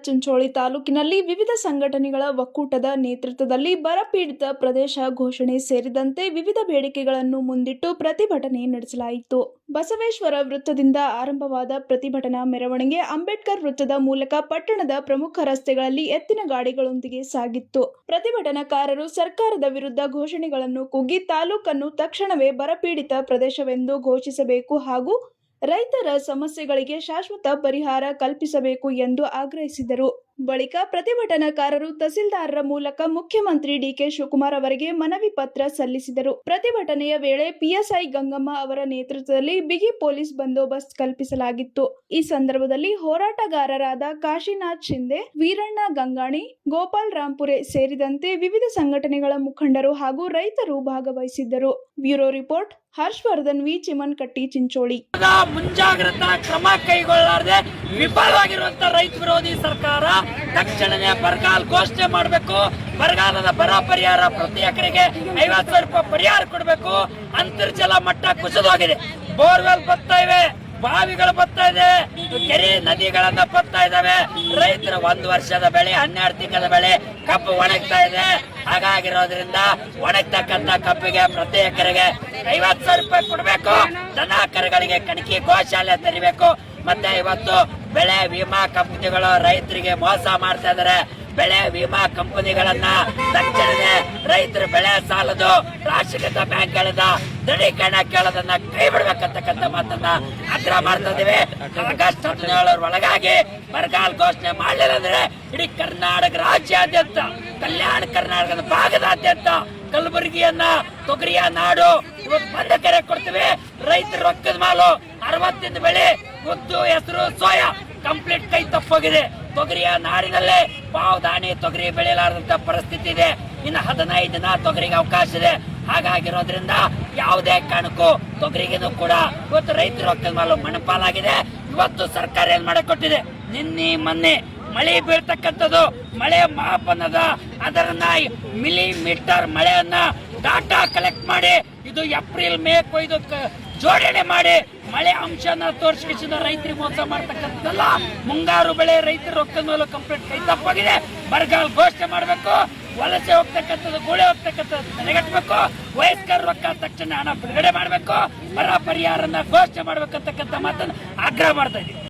ಚಿಂಚೋಳಿ ತಾಲೂಕಿನಲ್ಲಿ ವಿವಿಧ ಸಂಘಟನೆಗಳ ಒಕ್ಕೂಟದ ನೇತೃತ್ವದಲ್ಲಿ ಬರಪೀಡಿತ ಪ್ರದೇಶ ಘೋಷಣೆ ಸೇರಿದಂತೆ ವಿವಿಧ ಬೇಡಿಕೆಗಳನ್ನು ಮುಂದಿಟ್ಟು ಪ್ರತಿಭಟನೆ ನಡೆಸಲಾಯಿತು. ಬಸವೇಶ್ವರ ವೃತ್ತದಿಂದ ಆರಂಭವಾದ ಪ್ರತಿಭಟನಾ ಮೆರವಣಿಗೆ ಅಂಬೇಡ್ಕರ್ ವೃತ್ತದ ಮೂಲಕ ಪಟ್ಟಣದ ಪ್ರಮುಖ ರಸ್ತೆಗಳಲ್ಲಿ ಎತ್ತಿನ ಗಾಡಿಗಳೊಂದಿಗೆ ಸಾಗಿತ್ತು. ಪ್ರತಿಭಟನಾಕಾರರು ಸರ್ಕಾರದ ವಿರುದ್ಧ ಘೋಷಣೆಗಳನ್ನು ಕೂಗಿ ತಾಲೂಕನ್ನು ತಕ್ಷಣವೇ ಬರಪೀಡಿತ ಪ್ರದೇಶವೆಂದು ಘೋಷಿಸಬೇಕು ಹಾಗೂ ರೈತರ ಸಮಸ್ಯೆಗಳಿಗೆ ಶಾಶ್ವತ ಪರಿಹಾರ ಕಲ್ಪಿಸಬೇಕು ಎಂದು ಆಗ್ರಹಿಸಿದರು. ಬಳಿಕ ಪ್ರತಿಭಟನಾಕಾರರು ತಹಸೀಲ್ದಾರರ ಮೂಲಕ ಮುಖ್ಯಮಂತ್ರಿ ಡಿಕೆ ಶಿವಕುಮಾರ್ ಅವರಿಗೆ ಮನವಿ ಪತ್ರ ಸಲ್ಲಿಸಿದರು. ಪ್ರತಿಭಟನೆಯ ವೇಳೆ ಪಿಎಸ್ಐ ಗಂಗಮ್ಮ ಅವರ ನೇತೃತ್ವದಲ್ಲಿ ಬಿಗಿ ಪೊಲೀಸ್ ಬಂದೋಬಸ್ತ್ ಕಲ್ಪಿಸಲಾಗಿತ್ತು. ಈ ಸಂದರ್ಭದಲ್ಲಿ ಹೋರಾಟಗಾರರಾದ ಕಾಶಿನಾಥ್ ಶಿಂದೆ, ವೀರಣ್ಣ ಗಂಗಾಣಿ, ಗೋಪಾಲ್ ರಾಂಪುರೆ ಸೇರಿದಂತೆ ವಿವಿಧ ಸಂಘಟನೆಗಳ ಮುಖಂಡರು ಹಾಗೂ ರೈತರು ಭಾಗವಹಿಸಿದ್ದರು. Bureau report Harshavardhan V, Chimankatti, Chincholi. ಮುಂಜಾಗ್ರತಾ ಕ್ರಮ ಕೈಗೊಳ್ಳಲಾರದೆ ವಿಫಲವಾಗಿರುವಂತಹ ರೈತ ವಿರೋಧಿ ಸರ್ಕಾರ ತಕ್ಷಣವೇ ಬರಗಾಲ ಘೋಷಣೆ ಮಾಡಬೇಕು. ಬರಗಾಲದ ಬರ ಪರಿಹಾರ ಪ್ರತಿ ಎಕರೆಗೆ 50,000 ರೂಪಾಯಿ ಪರಿಹಾರ ಕೊಡಬೇಕು. ಅಂತರ್ಜಲ ಮಟ್ಟ ಕುಸಿದೋಗಿದೆ. ಬೋರ್ವೆಲ್ ಬರ್ತಾ ಇವೆ, ಬಾವಿಗಳು ಬರ್ತಾ ಇದೆ, ಕೆರೆ ನದಿಗಳನ್ನ ಬರ್ತಾ ಇದಾವೆ. ರೈತರ 1 ವರ್ಷದ ಬೆಳೆ, 12 ತಿಂಗಳ ಬೆಳೆ ಕಬ್ಬು ಒಣಗ್ತಾ ಇದೆ. ಹಾಗಾಗಿರೋದ್ರಿಂದ ಒಣಗ್ತಕ್ಕಂತ ಕಬ್ಬಿಗೆ ಪ್ರತಿ ಎಕರೆಗೆ 50,000 ರೂಪಾಯಿ ಕೊಡಬೇಕು. ದನ ಕರುಗಳಿಗೆ ಕಣಕಿ ಗೋಶಾಲೆ ತೆರಿಬೇಕು. ಮತ್ತೆ ಇವತ್ತು ಬೆಳೆ ವಿಮಾ ಕಂಪನಿಗಳು ರೈತರಿಗೆ ಮೋಸ ಮಾಡ್ತಾ ಇದಾರೆ. ಬೆಳೆ ವಿಮಾ ಕಂಪನಿಗಳನ್ನ ತಕ್ಷಣವೇ ರೈತರ ಬೆಳೆ ಸಾಲದು ರಾಷ್ಟ್ರೀಕೃತ ಬ್ಯಾಂಕ್ಗಳಿಂದ ದೃಢೀಕರಣ ಕೇಳೋದನ್ನ ಕೈ ಬಿಡ್ಬೇಕಂತಕ್ಕಂಥ ಮಾತನ್ನ ಆಗ್ರಹ ಮಾಡ್ತಾ ಇದ್ದೀವಿ. ಆಗಸ್ಟ್ 17 ಒಳಗಾಗಿ ಬರಗಾಲ ಘೋಷಣೆ ಮಾಡಲಿಲ್ಲ ಅಂದ್ರೆ ಇಡೀ ಕರ್ನಾಟಕ ರಾಜ್ಯಾದ್ಯಂತ, ಕಲ್ಯಾಣ ಕರ್ನಾಟಕದ ಭಾಗದಾದ್ಯಂತ ಕಲಬುರಗಿಯನ್ನ ತೊಗರಿಯ ನಾಡು ಇವತ್ತು ಬಂದ ಕರೆ ಕೊಡ್ತೀವಿ. ರೈತರ ರೊಕ್ಕದ ಮಾಲು 60 ಬೆಳೆ, ಉದ್ದು, ಹೆಸರು, ಸೋಯಾ ಕಂಪ್ಲೀಟ್ ಕೈ ತಪ್ಪೋಗಿದೆ. ತೊಗರಿಯ ನಾಡಿನಲ್ಲೇ ಪಾವ್ ದಾಣಿ ತೊಗರಿ ಬೆಳೆಯಲಾರದಂತ ಪರಿಸ್ಥಿತಿ ಇದೆ. ಇನ್ನು 15 ದಿನ ತೊಗರಿಗೆ ಅವಕಾಶ ಇದೆ. ಹಾಗಾಗಿರೋದ್ರಿಂದ ಯಾವುದೇ ಕಾರಣಕ್ಕೂ ತೊಗರಿಗೂ ಕೂಡ ಇವತ್ತು ರೈತರ ರೊಕ್ಕದ ಮಾಲು ಮಣಪಾಲಾಗಿದೆ. ಇವತ್ತು ಸರ್ಕಾರ ಏನ್ ಮಾಡಿಕೊಟ್ಟಿದೆ, ನಿನ್ನೆ ಮೊನ್ನೆ ಮಳೆ ಬೀಳ್ತಕ್ಕಂಥದ್ದು ಮಳೆ ಮಾಪನದ ಅದರನ್ನ ಮಿಲಿಮೀಟರ್ ಮಳೆಯನ್ನ ಡಾಟಾ ಕಲೆಕ್ಟ್ ಮಾಡಿ ಇದು ಏಪ್ರಿಲ್ ಮೇ ಕೊಯ್ದು ಜೋಡಣೆ ಮಾಡಿ ಮಳೆ ಅಂಶನ ತೋರಿಸಿದ ರೈತರಿಗೆ ಮೋಸ ಮಾಡ್ತಕ್ಕಂಥದ್ದಲ್ಲ. ಮುಂಗಾರು ಬೆಳೆ ರೈತರ ರೊಕ್ಕದ ಮೇಲೆ ಕಂಪ್ಲೀಟ್ ಕೈ ತಪ್ಪಾಗಿದೆ. ಬರಗಾಲ ಘೋಷಣೆ ಮಾಡಬೇಕು. ವಲಸೆ ಹೋಗ್ತಕ್ಕಂಥದ್ದು, ಗೋಳೆ ಹೋಗ್ತಕ್ಕಂಥದ್ದು ತಡೆಗಟ್ಟಬೇಕು. ವಯಸ್ಕರ ರೊಕ್ಕ ತಕ್ಷಣ ಹಣ ಬಿಡುಗಡೆ ಮಾಡಬೇಕು. ಬರ ಪರಿಹಾರನ ಘೋಷಣೆ ಮಾಡ್ಬೇಕಂತಕ್ಕಂಥ ಮಾತನ್ನು ಆಗ್ರಹ ಮಾಡ್ತಾ ಇದ್ದೀವಿ.